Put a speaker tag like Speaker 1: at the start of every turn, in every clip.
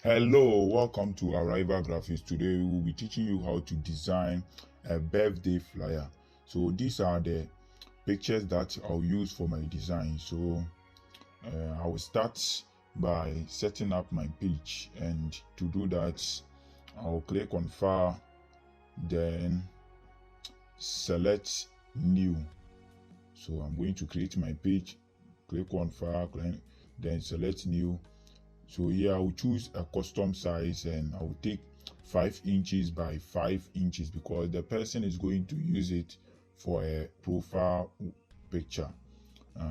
Speaker 1: Hello, welcome to Arrival Graphics. Today we will be teaching you how to design a birthday flyer. So these are the pictures that I'll use for my design. So I will start by setting up my page, and to do that I'll click on File, then select New. So I'm going to create my page, click on File, then select New. So here I will choose a custom size, and I will take 5 inches by 5 inches because the person is going to use it for a profile picture.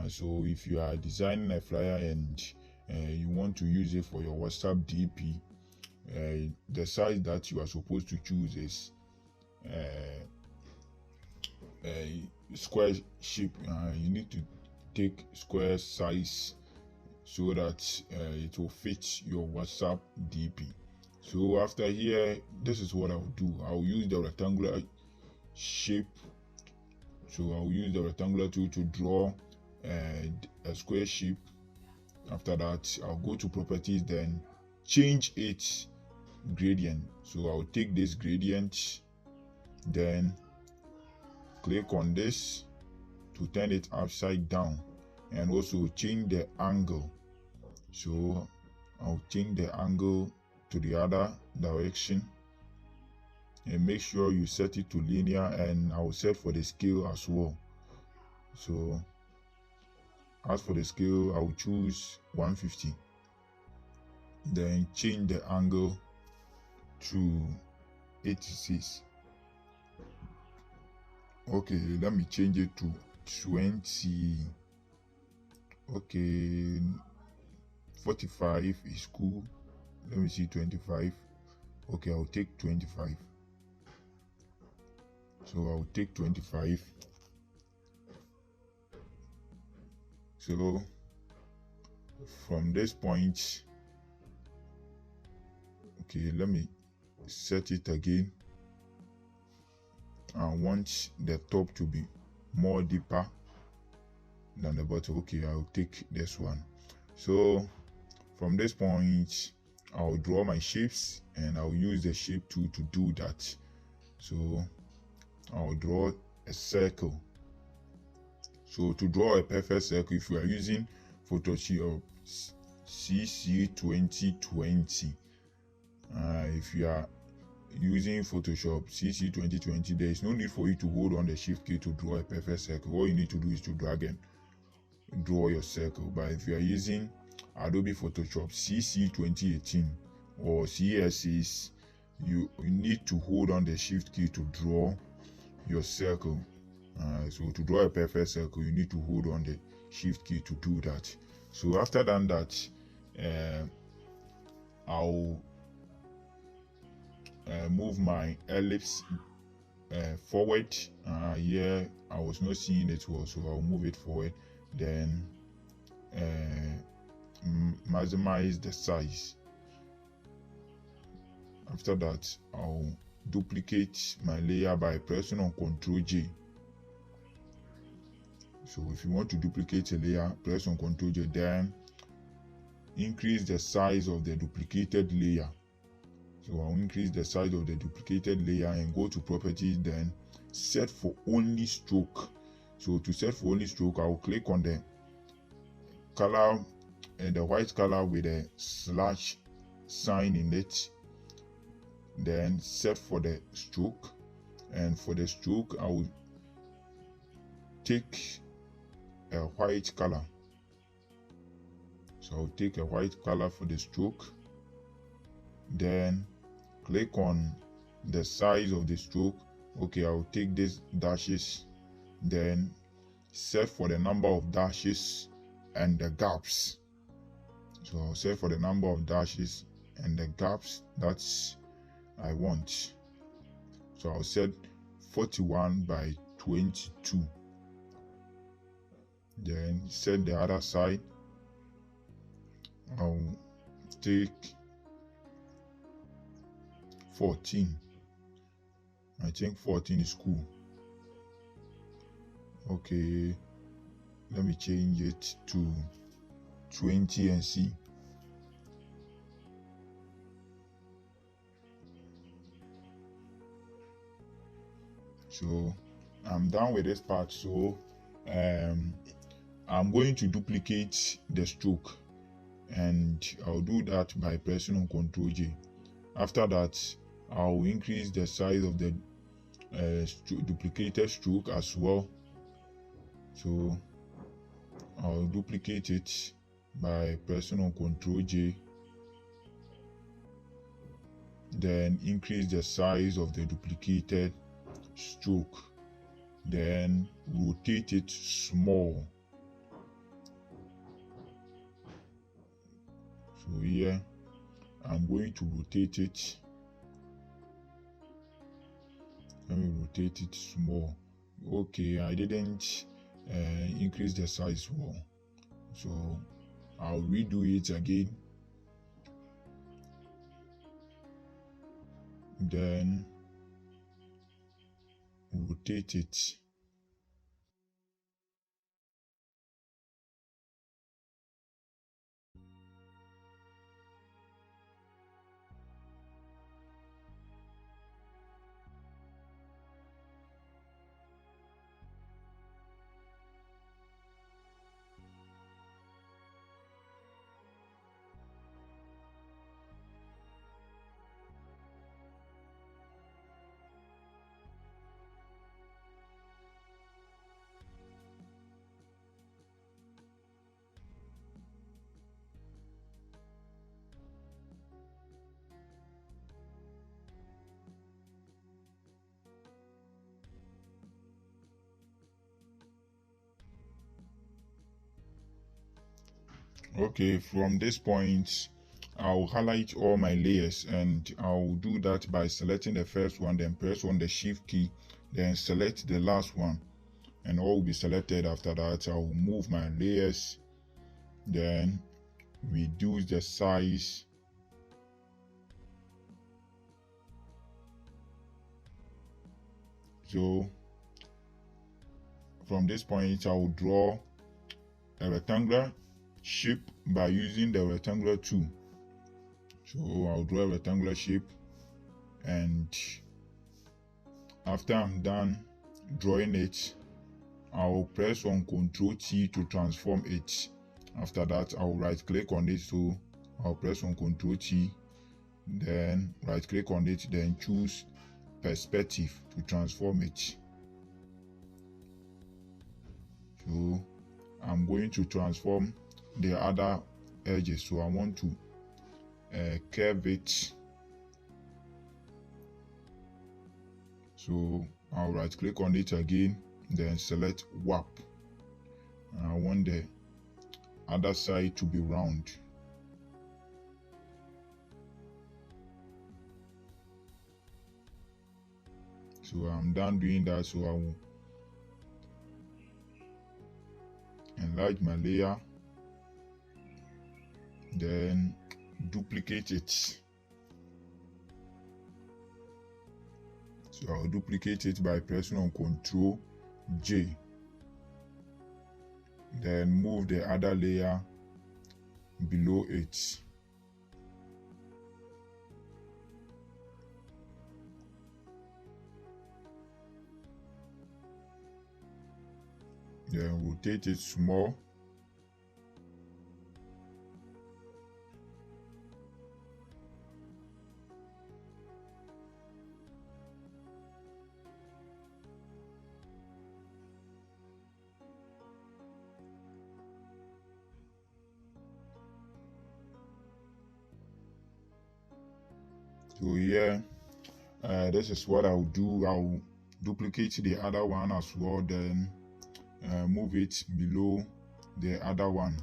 Speaker 1: So if you are designing a flyer and you want to use it for your WhatsApp DP, the size that you are supposed to choose is a square shape. You need to take square size so that it will fit your WhatsApp DP. So after here, this is what I'll do. I'll use the rectangular shape. So I'll use the rectangular tool to draw a square shape. After that, I'll go to properties, then change its gradient. So I'll take this gradient, then click on this to turn it upside down, and also change the angle. So I'll change the angle to the other direction, and make sure you set it to linear, and I'll set for the scale as well. So as for the scale, I'll choose 150, then change the angle to 86. Okay, let me change it to 20. Okay, 45 is cool. Let me see, 25. Okay, I'll take 25. So I'll take 25. So from this point, okay, let me set it again. I want the top to be more deeper than the bottom. Okay, I'll take this one. So from this point, I'll draw my shapes, and I'll use the shape tool to do that. So I'll draw a circle. So to draw a perfect circle, if you are using Photoshop CC 2020, if you are using Photoshop CC 2020, there is no need for you to hold on the shift key to draw a perfect circle. All you need to do is to drag and draw your circle. But if you are using Adobe Photoshop CC 2018 or CSS, you need to hold on the shift key to draw your circle. So to draw a perfect circle, you need to hold on the shift key to do that. So after that, I'll move my ellipse forward. Here I was not seeing it well, so I'll move it forward, then maximize the size. After that, I'll duplicate my layer by pressing on Ctrl J. So if you want to duplicate a layer, press on Ctrl J, then increase the size of the duplicated layer. So I'll increase the size of the duplicated layer and go to properties, then set for only stroke. So to set for only stroke, I'll click on the color, the white color with a slash sign in it, then set for the stroke. And for the stroke, I will take a white color. So I'll take a white color for the stroke, then click on the size of the stroke. Okay, I'll take these dashes, then set for the number of dashes and the gaps. So I'll set for the number of dashes and the gaps that I want. So I'll set 41 by 22. Then set the other side. I'll take 14. I think 14 is cool. Okay, let me change it to 20 and see. So I'm done with this part. So um, I'm going to duplicate the stroke, and I'll do that by pressing on Ctrl J. After that, I'll increase the size of the duplicated stroke as well. So I'll duplicate it by pressing on Ctrl J, then increase the size of the duplicated stroke, then rotate it small. So here I'm going to rotate it. Let me rotate it small. Okay, I didn't increase the size well, so I'll redo it again. Then rotate it. Okay, from this point I'll highlight all my layers, and I'll do that by selecting the first one, then press on the shift key, then select the last one, and all will be selected. After that, I'll move my layers, then reduce the size. So from this point I'll draw a rectangular shape by using the rectangular tool. So I'll draw a rectangular shape, and after I'm done drawing it, I'll press on Ctrl T to transform it. After that, I'll right click on it. So I'll press on Ctrl T, then right click on it, then choose perspective to transform it. So I'm going to transform the other edges. So I want to curve it. So I'll right click on it again, then select warp. I want the other side to be round. So I'm done doing that. So I will enlarge my layer, then duplicate it. So I'll duplicate it by pressing on Ctrl J, then move the other layer below it. Then rotate it small. So here, this is what I'll do. I'll duplicate the other one as well, then move it below the other one.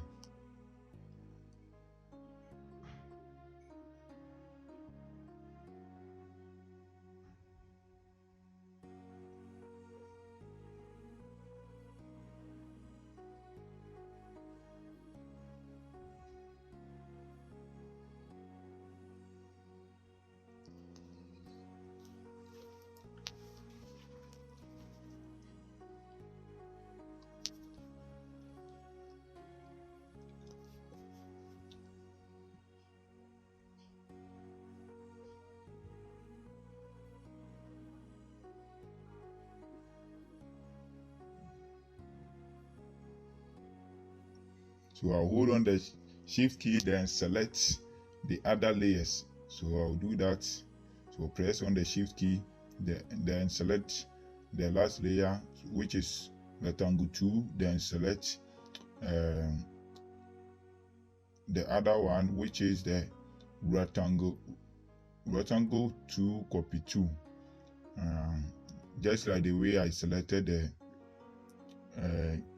Speaker 1: So I'll hold on the shift key, then select the other layers. So I'll do that. So press on the shift key, then select the last layer, which is rectangle 2, then select the other one, which is the rectangle 2 copy 2, just like the way I selected the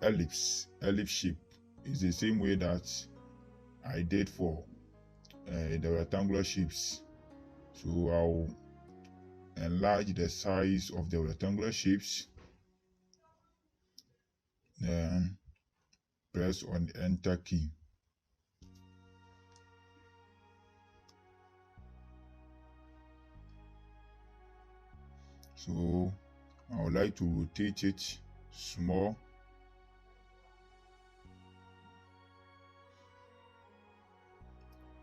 Speaker 1: ellipse shape. Is the same way that I did for the rectangular shapes. So I'll enlarge the size of the rectangular shapes, then press on the enter key. So I would like to rotate it small.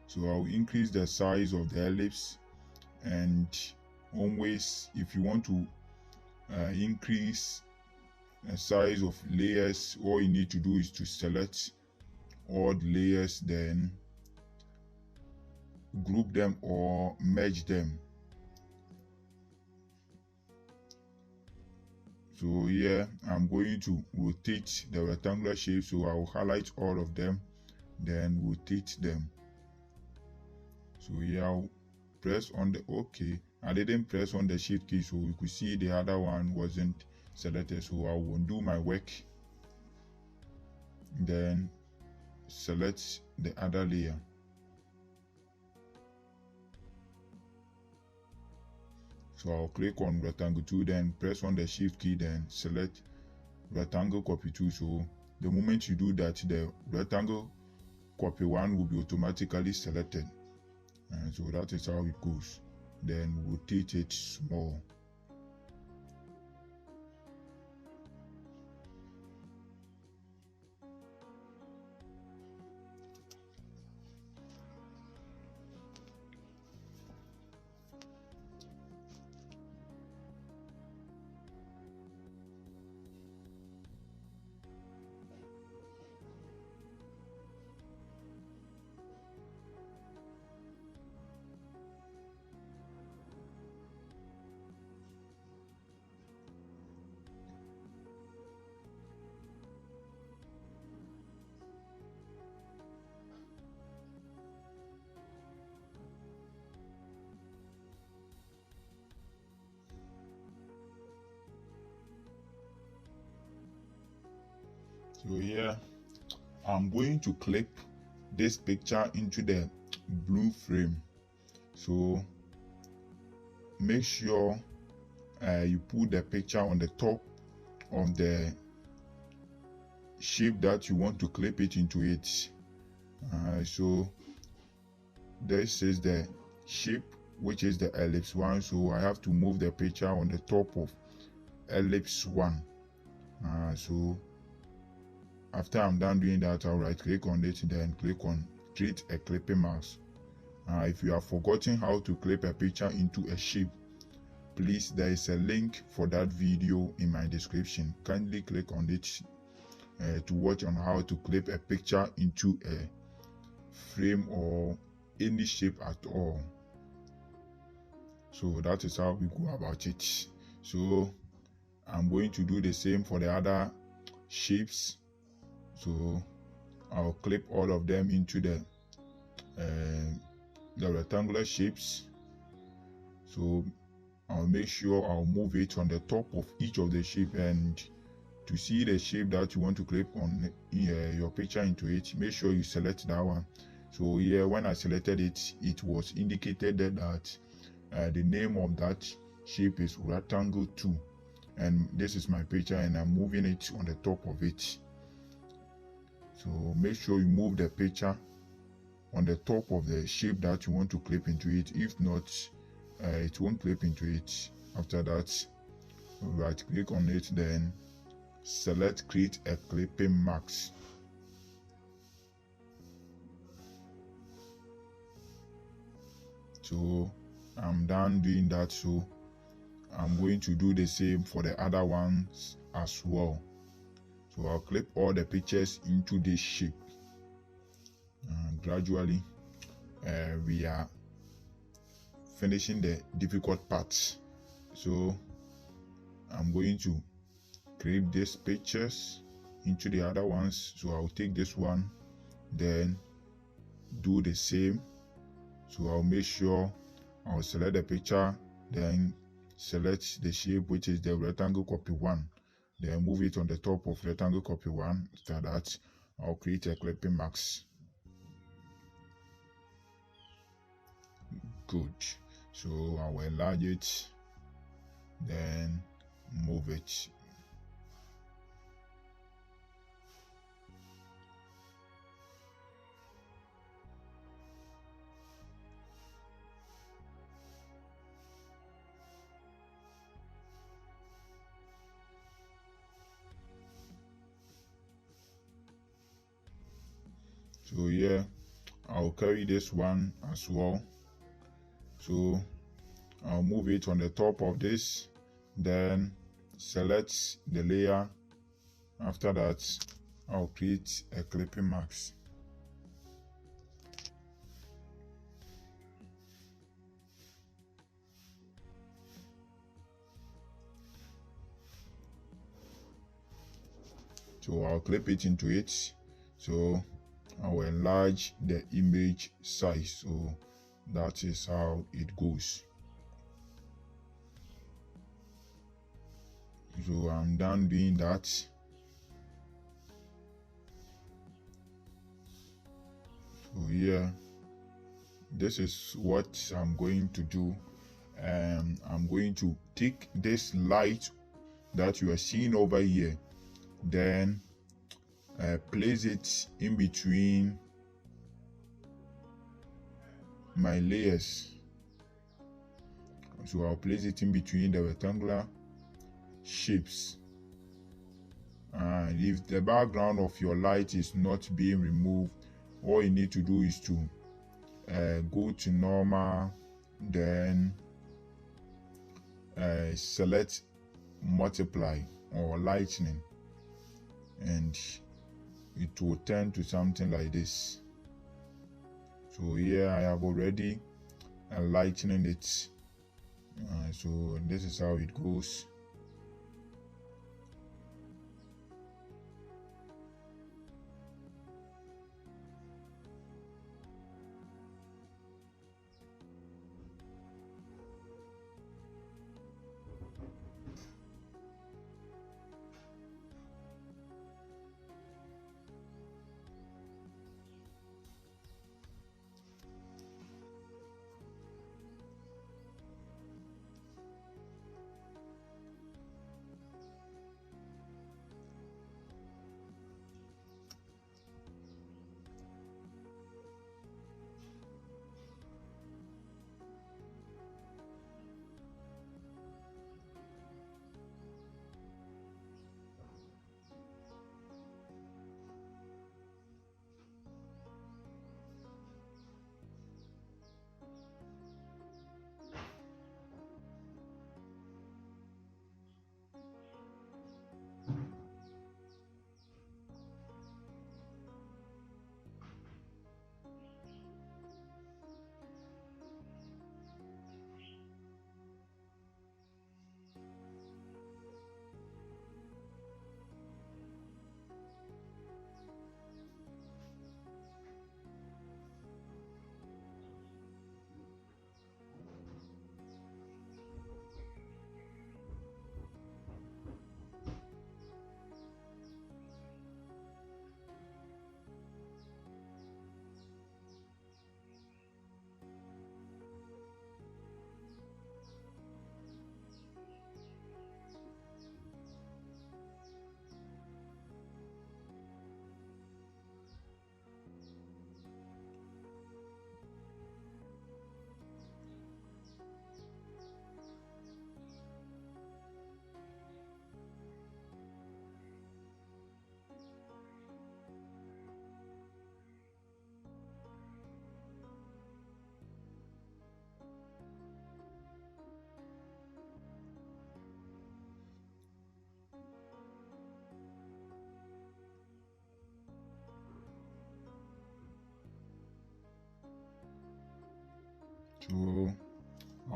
Speaker 1: So I'll increase the size of the ellipse, and always, if you want to increase the size of layers, all you need to do is to select all the layers, then group them or merge them. So here I'm going to rotate the rectangular shape, so I will highlight all of them, then rotate them. So here I'll press on the OK. I didn't press on the shift key, so you could see the other one wasn't selected. So I will undo my work, then select the other layer. So I'll click on rectangle 2, then press on the shift key, then select rectangle copy 2. So the moment you do that, the rectangle copy 1 will be automatically selected. And so that is how it goes. Then rotate it small. So here I'm going to clip this picture into the blue frame. So make sure you put the picture on the top of the shape that you want to clip it into it. So this is the shape, which is the ellipse 1. So I have to move the picture on the top of ellipse 1. So after I'm done doing that, I'll right click on it, then click on create a clipping mask. If you have forgotten how to clip a picture into a shape, please, there is a link for that video in my description. Kindly click on it to watch on how to clip a picture into a frame or any shape at all. So that is how we go about it. So I'm going to do the same for the other shapes. So I'll clip all of them into the rectangular shapes. So I'll make sure I'll move it on the top of each of the shape, and to see the shape that you want to clip on your picture into it, make sure you select that one. So here, when I selected it, it was indicated that the name of that shape is rectangle 2, and this is my picture, and I'm moving it on the top of it. So make sure you move the picture on the top of the shape that you want to clip into it. If not, it won't clip into it. After that, right click on it, then select create a clipping mask. So I'm done doing that, so I'm going to do the same for the other ones as well. So I'll clip all the pictures into this shape. gradually we are finishing the difficult parts. So I'm going to create these pictures into the other ones. So I'll take this one, then do the same. So I'll make sure I'll select the picture, then select the shape, which is the rectangle copy one, then move it on the top of rectangle copy one. After that, I'll create a clipping mask. Good. So I'll enlarge it, then move it. So yeah, I'll carry this one as well. So I'll move it on the top of this, then select the layer. After that, I'll create a clipping mask. So I'll clip it into it. So I will enlarge the image size. So that is how it goes. So I'm done doing that. So yeah, this is what I'm going to do. I'm going to take this light that you are seeing over here, then place it in between my layers. So I'll place it in between the rectangular shapes. And if the background of your light is not being removed, all you need to do is to go to normal, then select multiply or lightening, and it will turn to something like this. So here I have already lightening it. So this is how it goes.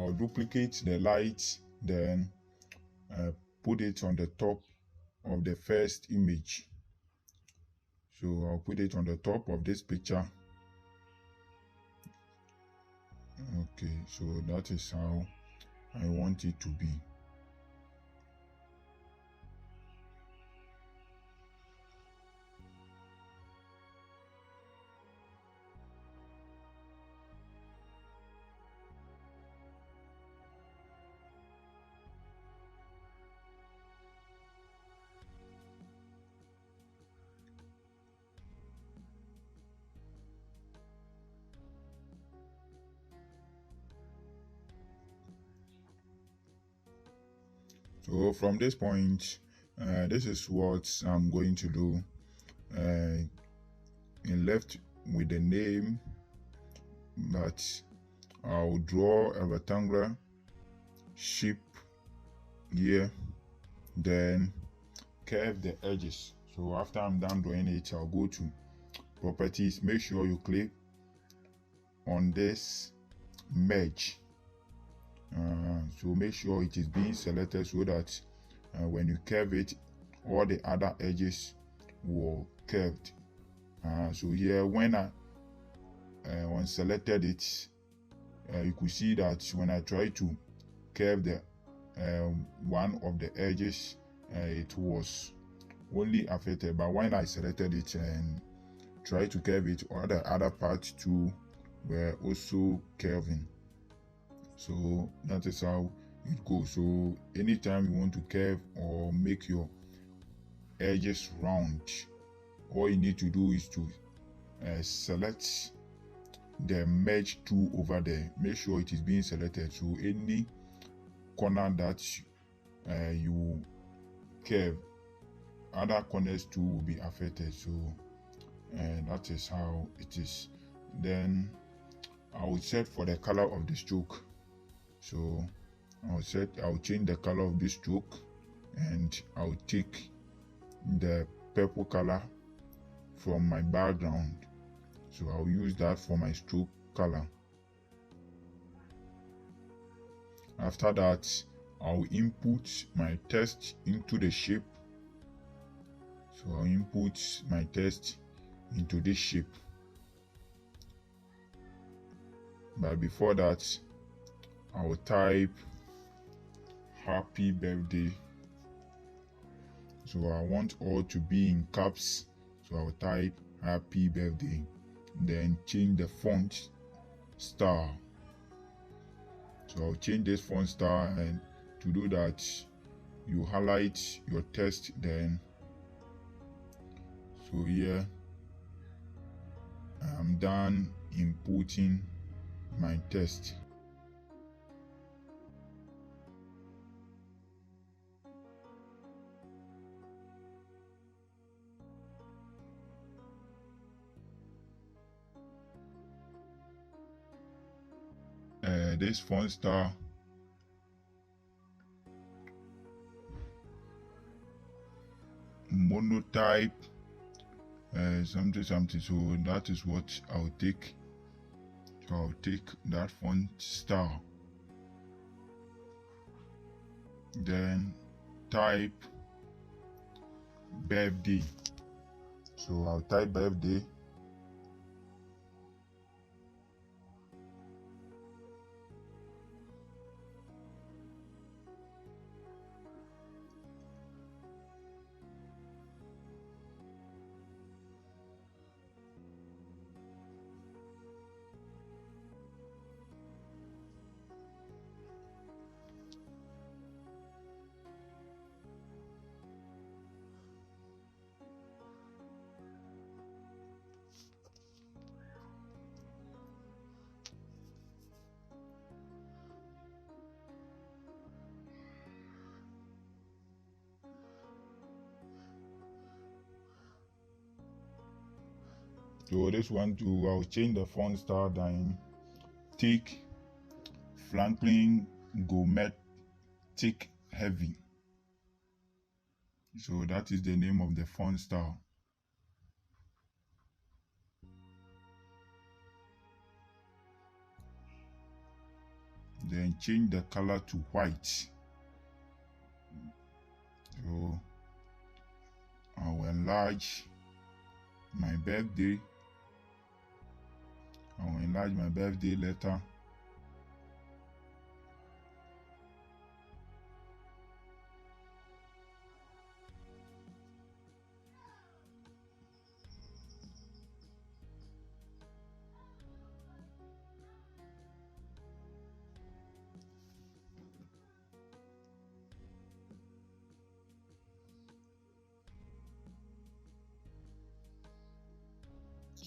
Speaker 1: I'll duplicate the light, then put it on the top of the first image. So I'll put it on the top of this picture. Okay, so that is how I want it to be. So from this point, this is what I'm going to do. In left with the name, but I'll draw a rectangular shape here, then curve the edges. So after I'm done drawing it, I'll go to properties. Make sure you click on this merge. So make sure it is being selected so that when you curve it, all the other edges will curved. So here when I selected it, you could see that when I try to curve the one of the edges, it was only affected, but when I selected it and tried to curve it, all the other parts too were also curving. So that is how it goes. So anytime you want to curve or make your edges round, all you need to do is to select the merge tool over there. Make sure it is being selected, so any corner that you curve, other corners too will be affected. So that is how it is. Then I will set for the color of the stroke. So I'll change the color of this stroke, and I'll take the purple color from my background. So I'll use that for my stroke color. After that, I'll input my text into the shape. So I'll input my text into this shape. But before that, I will type happy birthday. So I want all to be in caps. So I'll type happy birthday. Then change the font style. So I'll change this font style, and to do that, you highlight your text. Then so here I'm done inputting my text. This font style monotype something, so that is what I'll take. So I'll take that font style, then type birthday. So I'll type birthday. So this one too, I'll change the font style, then take Franklin Gourmet Thick Heavy. So that is the name of the font style. then change the color to white. So I'll enlarge my birthday. I'll enlarge my birthday letter.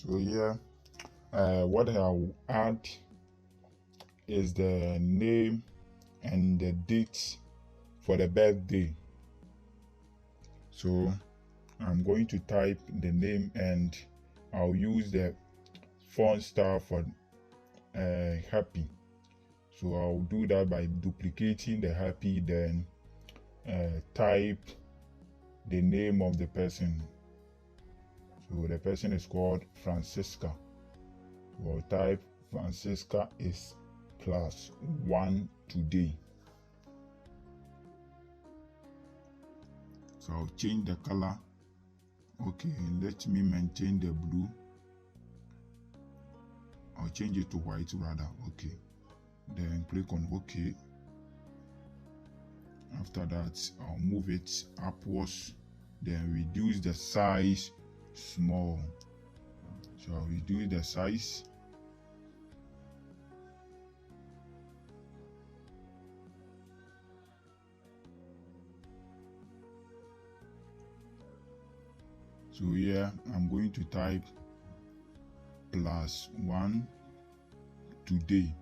Speaker 1: So here, what I'll add is the name and the date for the birthday. So I'm going to type the name and I'll use the font style for happy. So I'll do that by duplicating the happy, then type the name of the person. So the person is called Francisca. So I'll type Francisca is +1 today. So I'll change the color. Okay, let me maintain the blue. I'll change it to white rather. Okay, then click on OK. After that, I'll move it upwards, then reduce the size small. So I'll reduce the size. So here I'm going to type +1 today.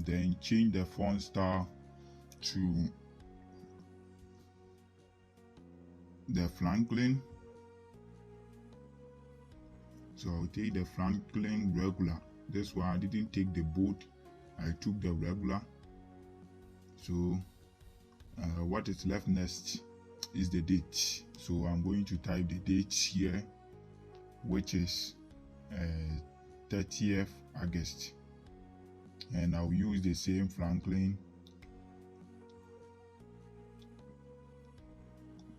Speaker 1: Then change the font style to the Franklin. So I'll take the Franklin regular. This one I didn't take the bold, I took the regular. So what is left next is the date. So I'm going to type the date here, which is 30th August. And I'll use the same Franklin.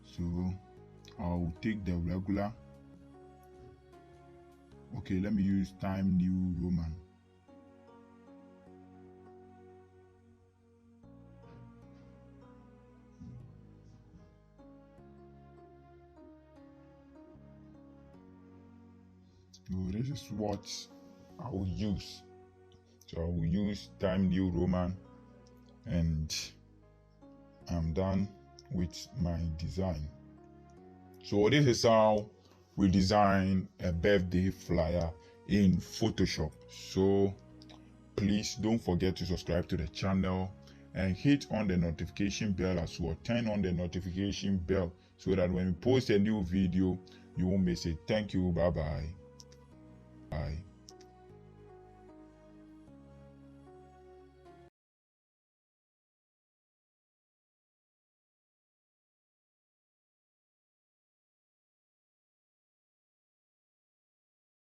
Speaker 1: So I'll take the regular. Okay, let me use Time New Roman. So this is what I will use. So I will use Time New Roman, and I'm done with my design. So this is how we design a birthday flyer in Photoshop. So please don't forget to subscribe to the channel and hit on the notification bell as well. Turn on the notification bell so that when we post a new video, you won't miss it. Thank you. Bye bye.